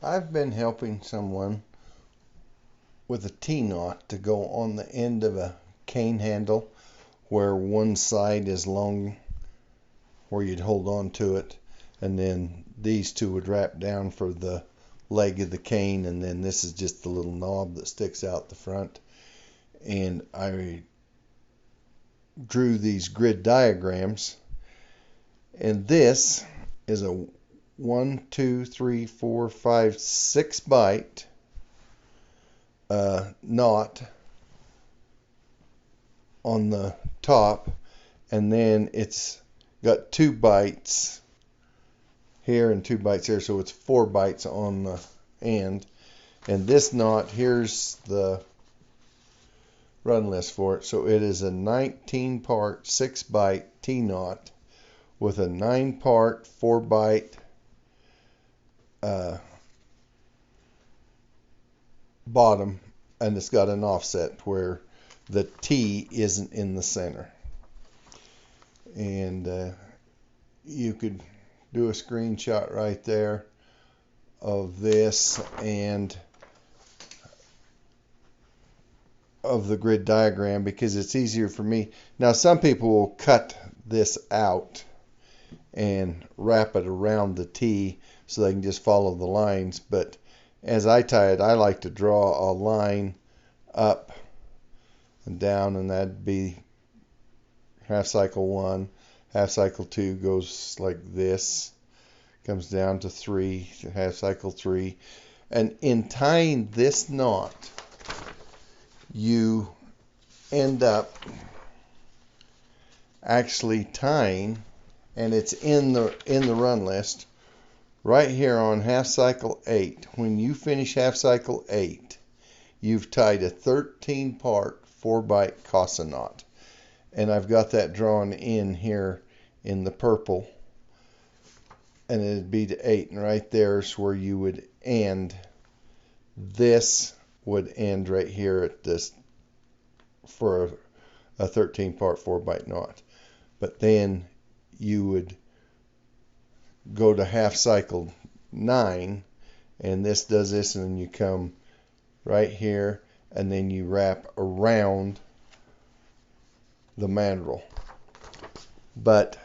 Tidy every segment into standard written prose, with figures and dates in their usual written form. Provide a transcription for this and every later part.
I've been helping someone with a T-knot to go on the end of a cane handle where one side is long where you'd hold on to it, and then these two would wrap down for the leg of the cane, and then this is just the little knob that sticks out the front. And I drew these grid diagrams, and this is a 1, 2, 3, 4, 5, 6 bight knot on the top, and then it's got 2 bights here and 2 bights here, so it's 4 bights on the end. And this knot, here's the run list for it. So it is a 19-part 6-bight T-knot with a 9-part 4-bight bottom, and it's got an offset where the T isn't in the center. And you could do a screenshot right there of this and of the grid diagram, because it's easier for me. Now, some people will cut this out and wrap it around the T so they can just follow the lines, but as I tie it, I like to draw a line up and down, and that'd be half cycle 1. Half cycle 2 goes like this, comes down to 3, half cycle 3. And in tying this knot, you end up actually tying, and it's in the run list right here on half cycle 8. When you finish half cycle 8, you've tied a 13-part 4-bight Casa knot. And I've got that drawn in here in the purple, and it'd be to 8, and right there's where you would end. This would end right here at this for a 13-part 4-bight knot. But then you would go to half cycle 9, and this does this, and then you come right here, and then you wrap around the mandrel. But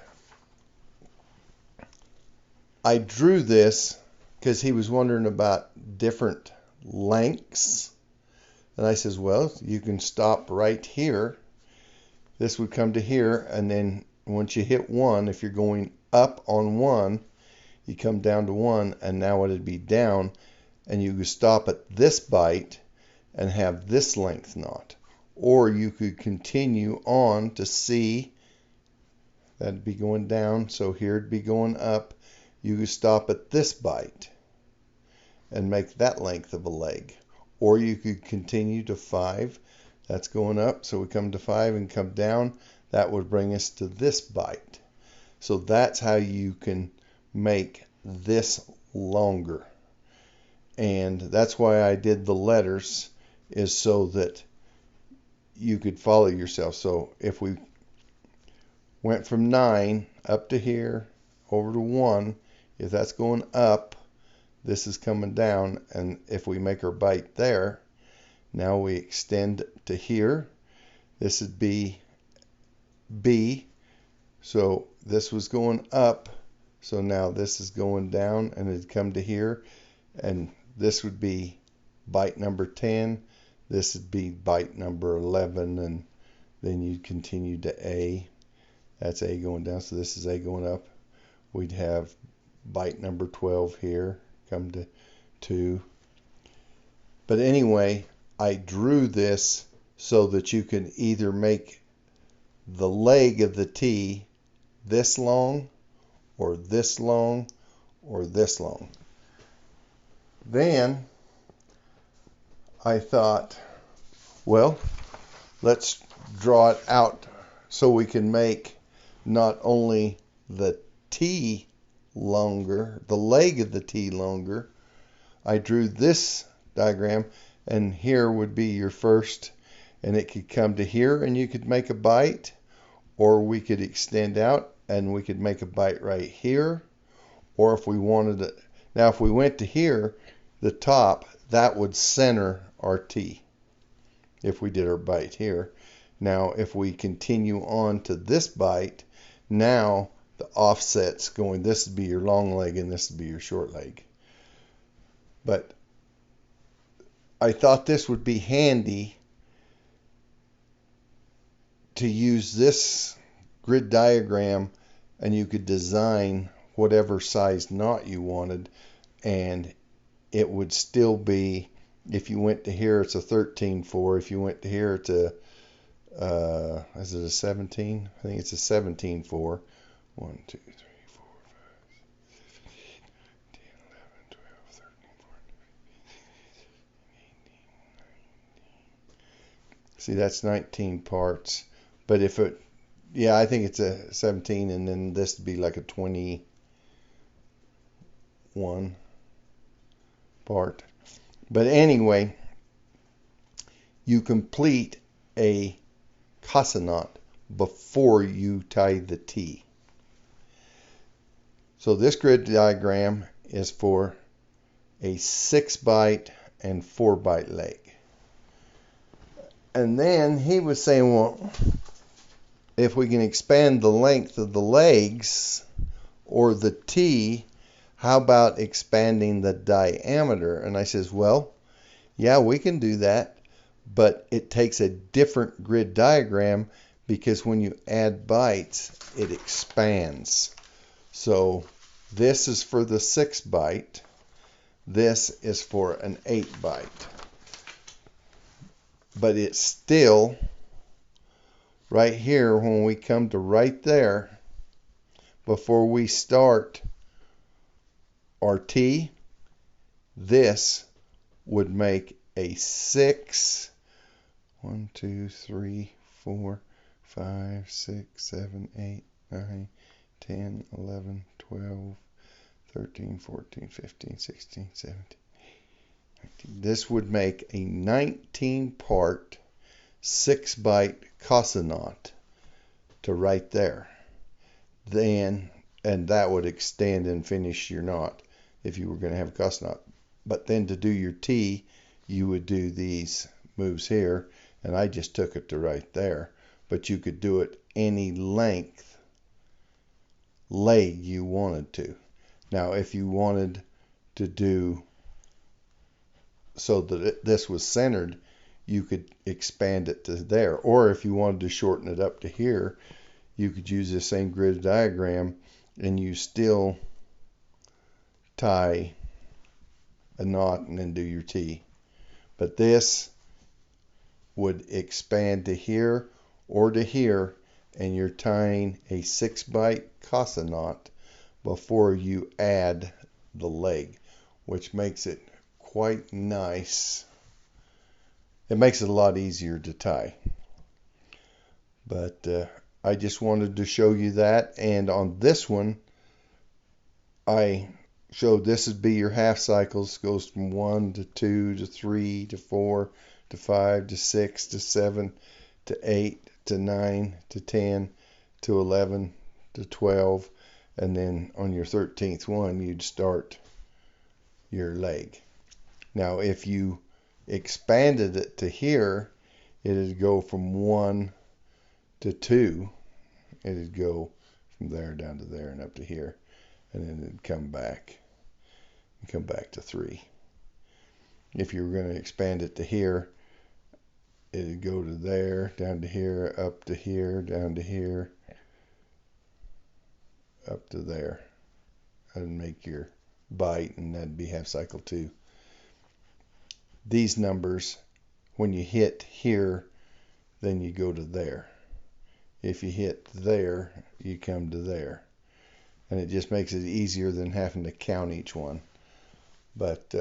I drew this because he was wondering about different lengths, and I says, well, you can stop right here. This would come to here, and then once you hit 1, if you're going up on 1, you come down to 1, and now it'd be down, and you could stop at this bight and have this length knot. Or you could continue on to C, that'd be going down, so here it'd be going up. You could stop at this bight and make that length of a leg. Or you could continue to 5, that's going up, so we come to 5 and come down, that would bring us to this bight. So that's how you can make this longer. And that's why I did the letters, is so that you could follow yourself. So if we went from 9 up to here, over to 1, if that's going up, this is coming down, and if we make our bight there, now we extend to here. This would be B, so this was going up, so now this is going down, and it'd come to here, and this would be bight number 10, this would be bight number 11, and then you'd continue to A. That's A going down, so this is A going up. We'd have bight number 12 here, come to 2. But anyway, I drew this so that you can either make the leg of the T this long, or this long, or this long. Then I thought, well, let's draw it out so we can make not only the T longer, the leg of the T longer. I drew this diagram, and here would be your first, and it could come to here and you could make a bight, or we could extend out and we could make a bight right here, or if we wanted it. Now if we went to here, the top, that would center our T if we did our bight here. Now, if we continue on to this bight, now the offset's going, this would be your long leg and this would be your short leg. But I thought this would be handy to use this grid diagram, and you could design whatever size knot you wanted, and it would still be, if you went to here, it's a 13/4. If you went to here, it's a, is it a 17? I think it's a 17/4. 1, 2, 3, 4, 5, 6, 7, 8, 10, 11, 12, 13, 14, 15, 16, 17, 18, 19. See, that's 19 parts. But if it, yeah, I think it's a 17, and then this would be like a 21 part. But anyway, you complete a casa knot before you tie the T. So this grid diagram is for a 6-bight and 4-bight leg. And then he was saying, well, if we can expand the length of the legs or the T, how about expanding the diameter? And I says, well, yeah, we can do that, but it takes a different grid diagram, because when you add bights, it expands. So this is for the 6-bight. This is for an 8-bight. But it's still right here, when we come to right there, before we start our T, this would make a 6, 1, 2, 3, 4, 5, 6, 7, 8, 9, 10, 11, 12, 13, 14, 15, 16, 17, 18. This would make a 19-part 6-bight casa knot to right there. Then, and that would extend and finish your knot if you were going to have a casa knot. But then to do your T, you would do these moves here, and I just took it to right there. But you could do it any length leg you wanted to. Now, if you wanted to do so that this was centered, you could expand it to there. Or if you wanted to shorten it up to here, you could use the same grid diagram, and you still tie a knot and then do your T. But this would expand to here or to here, and you're tying a 6-bight casa knot before you add the leg, which makes it quite nice. It makes it a lot easier to tie. But I just wanted to show you that. And on this one, I showed this would be your half cycles. Goes from 1 to 2 to 3 to 4 to 5 to 6 to 7 to 8 to 9 to 10 to 11 to 12. And then on your 13th one, you'd start your leg. Now, if you expanded it to here, it'd go from 1 to 2. It'd go from there down to there and up to here, and then it'd come back to 3. If you were going to expand it to here, it'd go to there, down to here, up to here, down to here, up to there. That'd make your bight, and that'd be half cycle 2. These numbers, when you hit here, then you go to there. If you hit there, you come to there. And it just makes it easier than having to count each one. But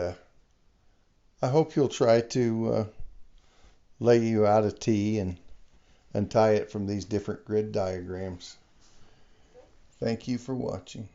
I hope you'll try to lay you out a T and tie it from these different grid diagrams. Thank you for watching.